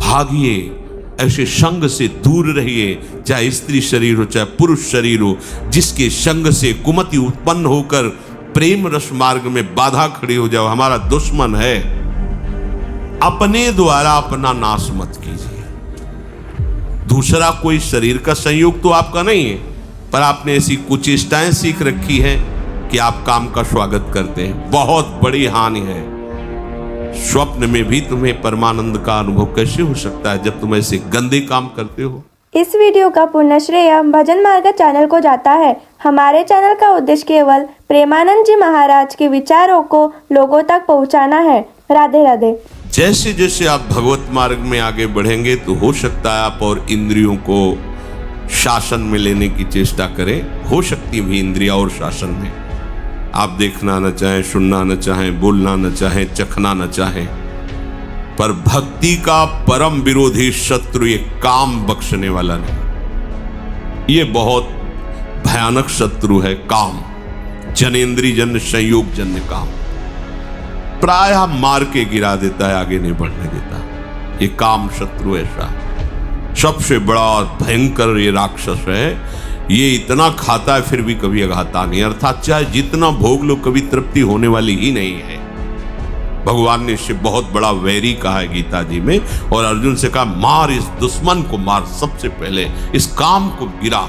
भागिए, ऐसे संग से दूर रहिए, चाहे स्त्री शरीर हो चाहे पुरुष शरीर हो, जिसके संग से कुमति उत्पन्न होकर प्रेम रस मार्ग में बाधा खड़ी हो जाओ, हमारा दुश्मन है। अपने द्वारा अपना नाश मत कीजिए। दूसरा कोई शरीर का संयोग तो आपका नहीं है, पर आपने ऐसी कुचेष्टाएं सीख रखी हैं कि आप काम का स्वागत करते हैं। बहुत बड़ी हानि है। स्वप्न में भी तुम्हें परमानंद का अनुभव कैसे हो सकता है जब तुम ऐसे गंदे काम करते हो। इस वीडियो का पूर्ण श्रेय भजन मार्ग चैनल को जाता है। हमारे चैनल का उद्देश्य केवल प्रेमानंद जी महाराज के विचारों को लोगों तक पहुंचाना है। राधे राधे। जैसे जैसे आप भगवत मार्ग में आगे बढ़ेंगे तो हो सकता है आप और इंद्रियों को शासन में लेने की चेष्टा करें। हो सकती भी इंद्रिया और शासन में आप देखना न चाहें, सुनना न चाहें, बोलना न चाहें, चखना न चाहें, पर भक्ति का परम विरोधी शत्रु ये काम बख्शने वाला नहीं। ये बहुत भयानक शत्रु है काम, जनेन्द्रिय जन्य संयोग जन्य काम। प्रायः मार के गिरा देता है, आगे नहीं बढ़ने देता। ये काम शत्रु ऐसा सबसे बड़ा और भयंकर ये राक्षस है। ये इतना खाता है फिर भी कभी अघाता नहीं, अर्थात चाहे जितना भोग लो कभी तृप्ति होने वाली ही नहीं है। भगवान ने इससे बहुत बड़ा वैरी कहा है गीता जी में, और अर्जुन से कहा मार इस दुश्मन को, मार सबसे पहले इस काम को गिरा।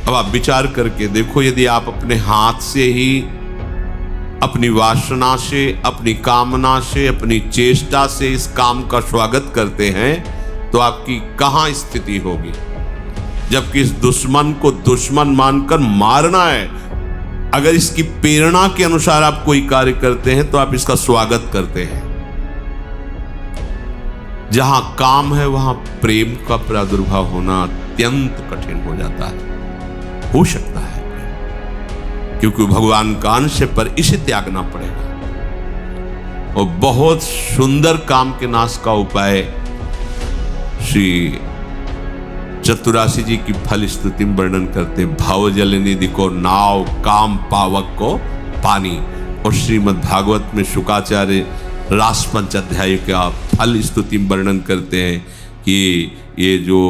अब आप विचार करके देखो, यदि आप अपने हाथ से ही अपनी वासना से, अपनी कामना से, अपनी चेष्टा से इस काम का स्वागत करते हैं तो आपकी कहां स्थिति होगी। जबकि इस दुश्मन को दुश्मन मानकर मारना है। अगर इसकी प्रेरणा के अनुसार आप कोई कार्य करते हैं तो आप इसका स्वागत करते हैं। जहां काम है वहां प्रेम का प्रादुर्भाव होना अत्यंत कठिन हो जाता है। हो सकता है क्योंकि भगवान का अंश है, पर इसे त्यागना पड़ेगा। और बहुत सुंदर काम के नाश का उपाय श्री चतुरासी जी की फल स्तुति में वर्णन करते, भाव जल निधि को नाव, काम पावक को पानी। और श्रीमद् भागवत में शुकाचार्य रास पंचाध्याय का फल स्तुति में वर्णन करते हैं कि ये जो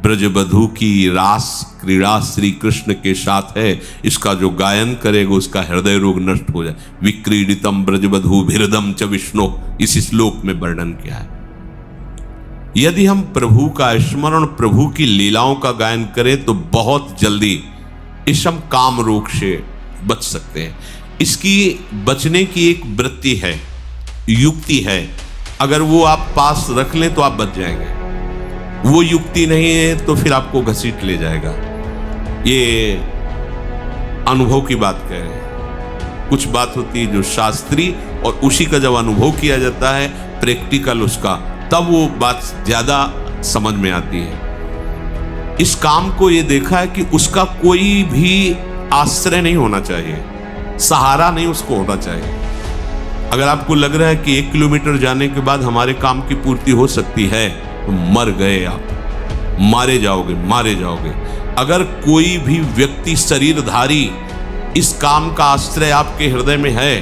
ब्रजबधू की रास क्रीड़ा श्री कृष्ण के साथ है, इसका जो गायन करेगा उसका हृदय रोग नष्ट हो जाए। विक्रीडितम ब्रजबधू भिरदम च विष्णु, इस श्लोक में वर्णन किया है। यदि हम प्रभु का स्मरण, प्रभु की लीलाओं का गायन करें तो बहुत जल्दी इस हम काम रोग से बच सकते हैं। इसकी बचने की एक वृत्ति है, युक्ति है। अगर वो आप पास रख लें तो आप बच जाएंगे। वो युक्ति नहीं है तो फिर आपको घसीट ले जाएगा। ये अनुभव की बात कह रहे हैं। कुछ बात होती है जो शास्त्रीय, और उसी का जब अनुभव किया जाता है प्रैक्टिकल उसका, तब वो बात ज्यादा समझ में आती है। इस काम को ये देखा है कि उसका कोई भी आश्रय नहीं होना चाहिए, सहारा नहीं उसको होना चाहिए। अगर आपको लग रहा है कि 1 किलोमीटर जाने के बाद हमारे काम की पूर्ति हो सकती है तो मर गए आप, मारे जाओगे, मारे जाओगे। अगर कोई भी व्यक्ति शरीरधारी इस काम का आश्रय आपके हृदय में है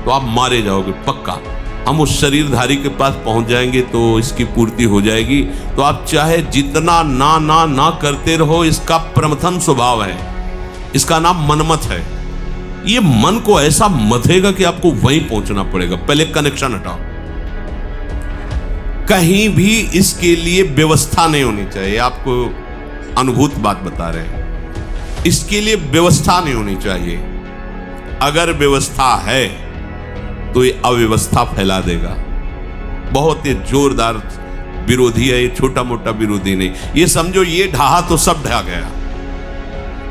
तो आप मारे जाओगे पक्का। हम उस शरीरधारी के पास पहुंच जाएंगे तो इसकी पूर्ति हो जाएगी। तो आप चाहे जितना ना ना ना करते रहो, इसका प्रमथन स्वभाव है, इसका नाम मनमत है। ये मन को ऐसा मथेगा कि आपको वहीं पहुंचना पड़ेगा। पहले कनेक्शन हटाओ। कहीं भी इसके लिए व्यवस्था नहीं होनी चाहिए। आपको अनुभूत बात बता रहे हैं, इसके लिए व्यवस्था नहीं होनी चाहिए। अगर व्यवस्था है तो ये अव्यवस्था फैला देगा। बहुत ही जोरदार विरोधी है ये, छोटा मोटा विरोधी नहीं। ये समझो ये ढहा तो सब ढह गया,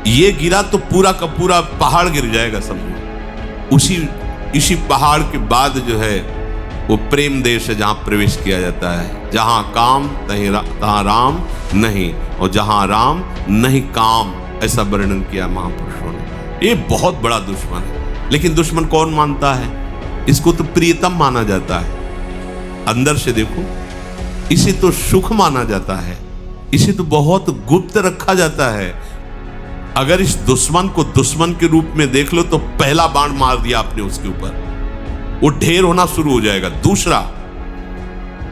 ये गिरा तो पूरा का पूरा पहाड़ गिर जाएगा समझो। इसी पहाड़ के बाद जो है वो प्रेम देश है जहां प्रवेश किया जाता है। जहां काम तहां राम नहीं, और जहां राम नहीं काम, ऐसा वर्णन किया महापुरुषों ने। ये बहुत बड़ा दुश्मन है। लेकिन दुश्मन कौन मानता है? इसको तो प्रियतम माना जाता है। अंदर से देखो, इसे तो सुख माना जाता है, इसे तो बहुत गुप्त रखा जाता है। अगर इस दुश्मन को दुश्मन के रूप में देख लो तो पहला बाण मार दिया आपने उसके ऊपर, वो ढेर होना शुरू हो जाएगा। दूसरा,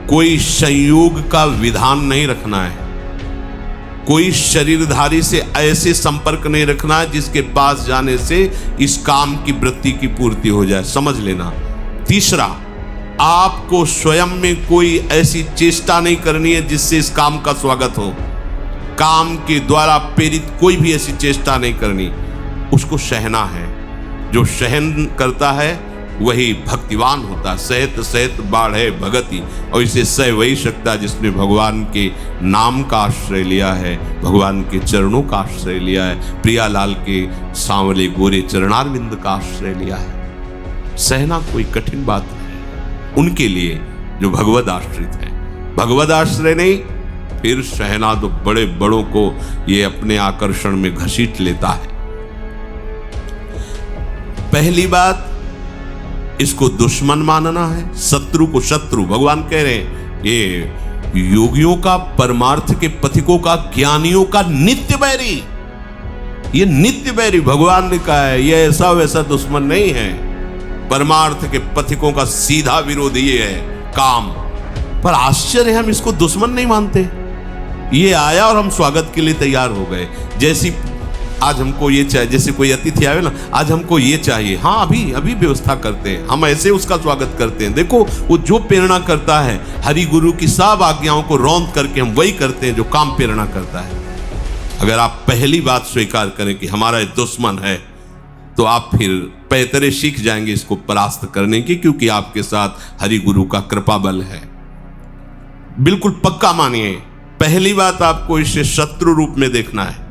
कोई संयोग का विधान नहीं रखना है, कोई शरीरधारी से ऐसे संपर्क नहीं रखना है जिसके पास जाने से इस काम की वृत्ति की पूर्ति हो जाए, समझ लेना। तीसरा, आपको स्वयं में कोई ऐसी चेष्टा नहीं करनी है जिससे इस काम का स्वागत हो। काम के द्वारा प्रेरित कोई भी ऐसी चेष्टा नहीं करनी, उसको सहना है। जो सहन करता है वही भक्तिवान होता है। सहत सहत बाढ़े भगति, और इसे सह वही सकता है जिसने भगवान के नाम का आश्रय लिया है, भगवान के चरणों का आश्रय लिया है, प्रियालाल के सांवले गोरे चरणारविंद का आश्रय लिया है। सहना कोई कठिन बात नहीं उनके लिए जो भगवद आश्रित है। भगवद आश्रय नहीं, फिर सहना तो बड़े बड़ों को ये अपने आकर्षण में घसीट लेता है। पहली बात, इसको दुश्मन मानना है, शत्रु को शत्रु। भगवान कह रहे हैं ये योगियों का, परमार्थ के पथिकों का, ज्ञानियों का नित्य बैरी, ये नित्य बैरी भगवान ने कहा है। ये ऐसा वैसा दुश्मन नहीं है, परमार्थ के पथिकों का सीधा विरोधी ये है काम। पर आश्चर्य, हम इसको दुश्मन नहीं मानते। ये आया और हम स्वागत के लिए तैयार हो गए। जैसी आज हमको ये चाहिए, जैसे कोई अतिथि आवे ना, आज हमको ये चाहिए, हाँ अभी अभी व्यवस्था करते हैं, हम ऐसे उसका स्वागत करते हैं। देखो वो जो प्रेरणा करता है, हरि गुरु की सब आज्ञाओं को रौंद करके हम वही करते हैं जो काम प्रेरणा करता है। अगर आप पहली बात स्वीकार करें कि हमारा दुश्मन है, तो आप फिर पैतरे सीख जाएंगे इसको परास्त करने की, क्योंकि आपके साथ हरि गुरु का कृपा बल है। बिल्कुल पक्का मानिए, पहली बात आपको इसे शत्रु रूप में देखना है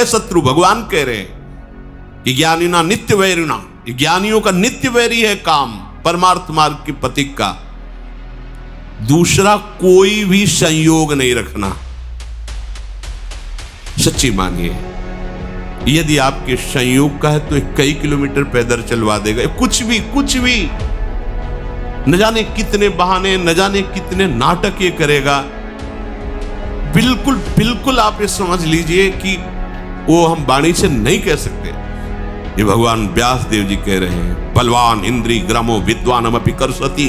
शत्रु। भगवान कह रहे हैं कि ज्ञानिना नित्य वैरिणा, ज्ञानियों का नित्य वैरी है काम, परमार्थ मार्ग के पथिक का। दूसरा, कोई भी संयोग नहीं रखना। सच्ची मानिए, यदि आपके संयोग का है तो कई किलोमीटर पैदल चलवा देगा। कुछ भी न जाने कितने बहाने, न जाने कितने नाटक ये करेगा। बिल्कुल आप ये समझ लीजिए कि वो हम वाणी से नहीं कह सकते। ये भगवान व्यास देव जी कह रहे हैं, बलवान इंद्री ग्रामो विद्वानमपि करसति,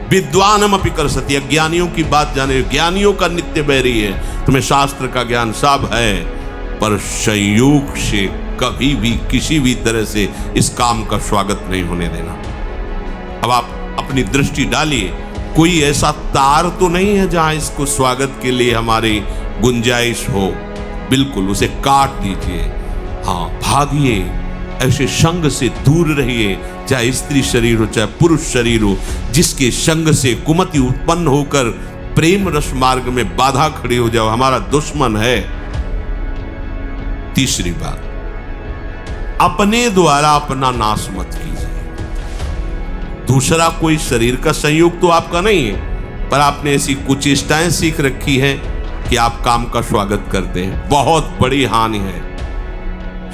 विद्वानमपि करसति। अज्ञानियों की बात जाने, ज्ञानियों का नित्य बैरी है। तुम्हें शास्त्र का ज्ञान सब है, पर संयोग से कभी भी किसी भी तरह से इस काम का स्वागत नहीं होने देना। अब आप अपनी दृष्टि डालिए, कोई ऐसा तार तो नहीं है जहां इसको स्वागत के लिए हमारी गुंजाइश हो। बिल्कुल उसे काट दीजिए। हाँ, भागिए, ऐसे संग से दूर रहिए, चाहे स्त्री शरीर हो चाहे पुरुष शरीर हो, जिसके संग से कुमति उत्पन्न होकर प्रेम रस मार्ग में बाधा खड़ी हो जाओ, हमारा दुश्मन है। तीसरी बात, अपने द्वारा अपना नाश मत कीजिए। दूसरा, कोई शरीर का संयोग तो आपका नहीं है, पर आपने ऐसी कुचेष्टाएं सीख रखी है कि आप काम का स्वागत करते हैं। बहुत बड़ी हानि है।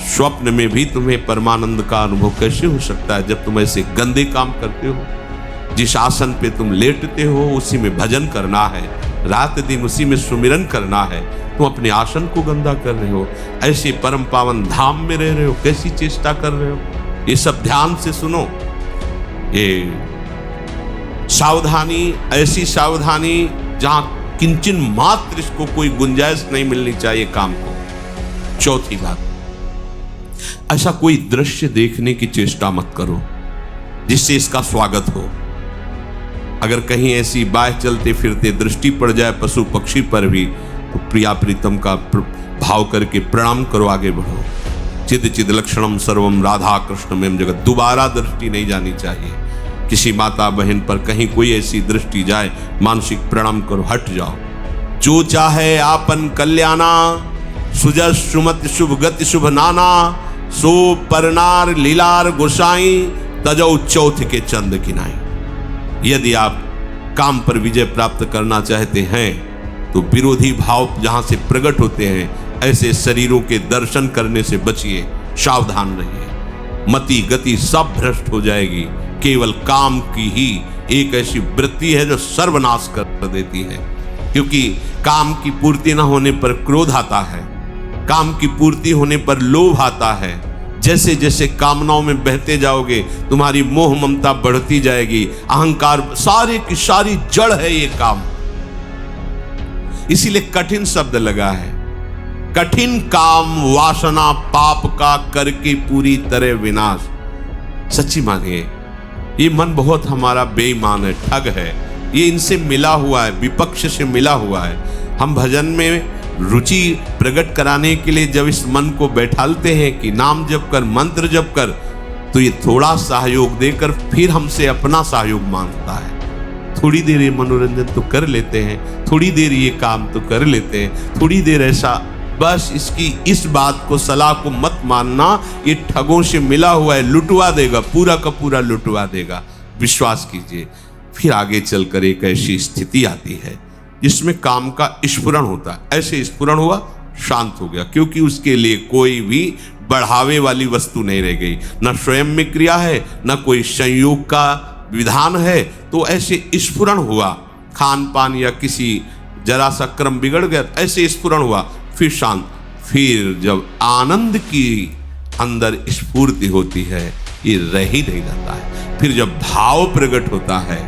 स्वप्न में भी तुम्हें परमानंद का अनुभव कैसे हो सकता है जब तुम ऐसे गंदे काम करते हो। जिस आसन पे तुम लेटते हो उसी में भजन करना है, रात दिन उसी में सुमिरन करना है, तुम अपने आसन को गंदा कर रहे हो। ऐसे परम पावन धाम में रह रहे हो, कैसी चेष्टा कर रहे हो। ये सब ध्यान से सुनो। ये सावधानी, ऐसी सावधानी जहां किंचन मात्र इसको कोई गुंजाइश नहीं मिलनी चाहिए काम को। चौथी बात, ऐसा कोई दृश्य देखने की चेष्टा मत करो जिससे इसका स्वागत हो। अगर कहीं ऐसी बाह चलते फिरते दृष्टि पड़ जाए पशु पक्षी पर भी, तो प्रिया प्रीतम का भाव करके प्रणाम करो, आगे बढ़ो। चिद चिद लक्षणम सर्वम राधा कृष्णमें जगत। दोबारा दृष्टि नहीं जानी चाहिए। किसी माता बहन पर कहीं कोई ऐसी दृष्टि जाए, मानसिक प्रणाम करो, हट जाओ। जो चाहे आपन कल्याणा, सुजस सुमति शुभ गति शुभ नाना, सो परनार लीलार गोसाई, तजौ चौथ के चंद किनाई। यदि आप काम पर विजय प्राप्त करना चाहते हैं तो विरोधी भाव जहां से प्रकट होते हैं, ऐसे शरीरों के दर्शन करने से बचिए, सावधान रहिए। मति गति सब भ्रष्ट हो जाएगी। केवल काम की ही एक ऐसी वृत्ति है जो सर्वनाश कर देती है, क्योंकि काम की पूर्ति न होने पर क्रोध आता है, काम की पूर्ति होने पर लोभ आता है, जैसे जैसे कामनाओं में बहते जाओगे तुम्हारी मोह ममता बढ़ती जाएगी, अहंकार, सारे की सारी जड़ है ये काम। इसीलिए कठिन शब्द लगा है। कठिन काम वासना पाप का करके पूरी तरह विनाश। सच्ची मानिए ये मन बहुत हमारा बेईमान है, ठग है, ये इनसे मिला हुआ है, विपक्ष से मिला हुआ है। हम भजन में रुचि प्रकट कराने के लिए जब इस मन को बैठालते हैं कि नाम जप कर, मंत्र जप कर, तो ये थोड़ा सहयोग देकर फिर हमसे अपना सहयोग मांगता है। थोड़ी देर ये मनोरंजन तो कर लेते हैं, थोड़ी देर ये काम तो कर लेते हैं, थोड़ी देर ऐसा, बस इसकी इस बात को, सलाह को मत मानना, ये ठगों से मिला हुआ है, लुटवा देगा, पूरा का पूरा लुटवा देगा। विश्वास कीजिए। फिर आगे चलकर एक ऐसी स्थिति आती है जिसमें काम का स्फुरण होता है। ऐसे स्फुरण हुआ, शांत हो गया, क्योंकि उसके लिए कोई भी बढ़ावे वाली वस्तु नहीं रह गई, न स्वयं में क्रिया है, न कोई संयोग का विधान है। तो ऐसे स्फुरण हुआ, खान पान या किसी जरा सा क्रम बिगड़ गया, ऐसे स्फुरण हुआ, फिर शांत। फिर जब आनंद की अंदर स्फूर्ति होती है, ये रह ही नहीं जाता है। फिर जब भाव प्रकट होता है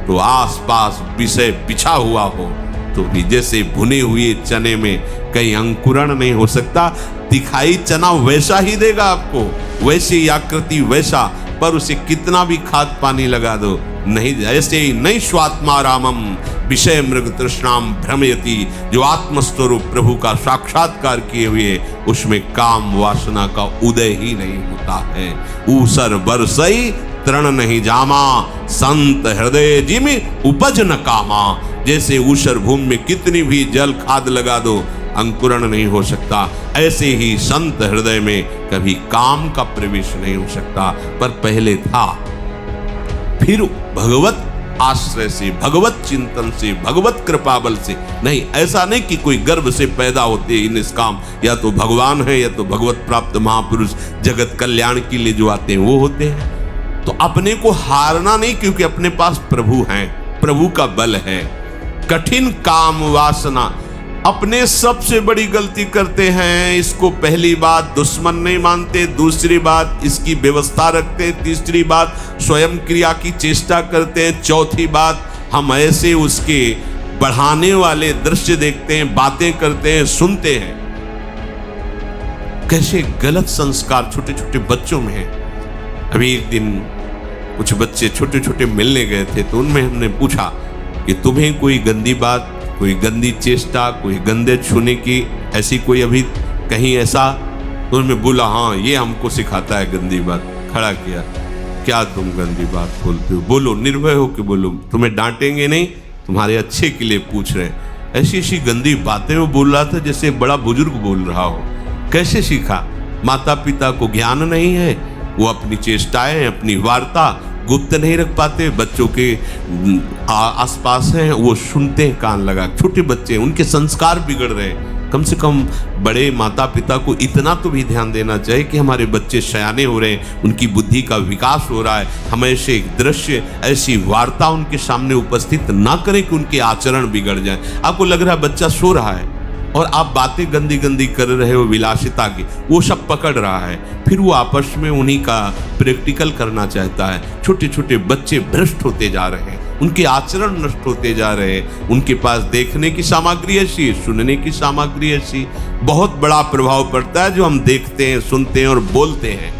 तो आसपास विषय बिछा हुआ हो तो भी जैसे भुने हुए चने में कहीं अंकुरण नहीं हो सकता, दिखाई चना वैसा ही देगा आपको, वैसी आकृति वैसा, पर उसे कितना भी खाद पानी लगा दो नहीं, ऐसे ही नहीं। स्वात्मा रामम विषय मृग तृष्णाम भ्रमयति, जो आत्मस्वरूप प्रभु का साक्षात्कार किए हुए उसमें काम वासना का उदय ही नहीं होता है। ऊसर बरसई तृण नहीं जामा, संत हृदय जिमि उपज न कामा। जैसे ऊसर भूमि में कितनी भी जल खाद लगा दो अंकुरण नहीं हो सकता, ऐसे ही संत हृदय में कभी काम का प्रवेश नहीं हो सकता। पर पहले था, फिर भगवत आश्रय से, भगवत चिंतन से, भगवत कृपा बल से नहीं। ऐसा नहीं कि कोई गर्भ से पैदा होते ही निष्काम, या तो भगवान है या तो भगवत प्राप्त महापुरुष जगत कल्याण के लिए जो आते हैं वो होते हैं। तो अपने को हारना नहीं, क्योंकि अपने पास प्रभु हैं, प्रभु का बल है। कठिन काम वासना, अपने सबसे बड़ी गलती करते हैं। इसको पहली बात दुश्मन नहीं मानते, दूसरी बात इसकी व्यवस्था रखते, तीसरी बात स्वयं क्रिया की चेष्टा करते हैं, चौथी बात हम ऐसे उसके बढ़ाने वाले दृश्य देखते हैं, बातें करते हैं, सुनते हैं। कैसे गलत संस्कार छोटे छोटे बच्चों में है। अभी एक दिन कुछ बच्चे छोटे छोटे मिलने गए थे, तो उनमें हमने पूछा कि तुम्हें कोई गंदी बात, कोई गंदी चेष्टा, कोई गंदे छूने की ऐसी कोई अभी कहीं ऐसा? तो उन्होंने बोला हाँ ये हमको सिखाता है गंदी बात। खड़ा किया, क्या तुम गंदी बात बोलते हो? बोलो, निर्भय हो कि बोलो, तुम्हें डांटेंगे नहीं, तुम्हारे अच्छे के लिए पूछ रहे हैं। ऐसी ऐसी गंदी बातें वो बोल रहा था जैसे बड़ा बुजुर्ग बोल रहा हो। कैसे सीखा? माता पिता को ज्ञान नहीं है, वो अपनी चेष्टाएं, अपनी वार्ता गुप्त नहीं रख पाते, बच्चों के आसपास हैं, वो सुनते हैं कान लगा। छोटे बच्चे, उनके संस्कार बिगड़ रहे हैं। कम से कम बड़े माता पिता को इतना तो भी ध्यान देना चाहिए कि हमारे बच्चे सयाने हो रहे हैं, उनकी बुद्धि का विकास हो रहा है। हम ऐसे दृश्य, ऐसी वार्ता उनके सामने उपस्थित ना करें कि उनके आचरण बिगड़ जाए। आपको लग रहा है बच्चा सो रहा है और आप बातें गंदी गंदी कर रहे हो विलासिता की, वो सब पकड़ रहा है, फिर वो आपस में उन्हीं का प्रैक्टिकल करना चाहता है। छोटे छोटे बच्चे भ्रष्ट होते जा रहे हैं, उनके आचरण नष्ट होते जा रहे हैं। उनके पास देखने की सामग्री ऐसी, सुनने की सामग्री ऐसी, बहुत बड़ा प्रभाव पड़ता है जो हम देखते हैं, सुनते हैं और बोलते हैं।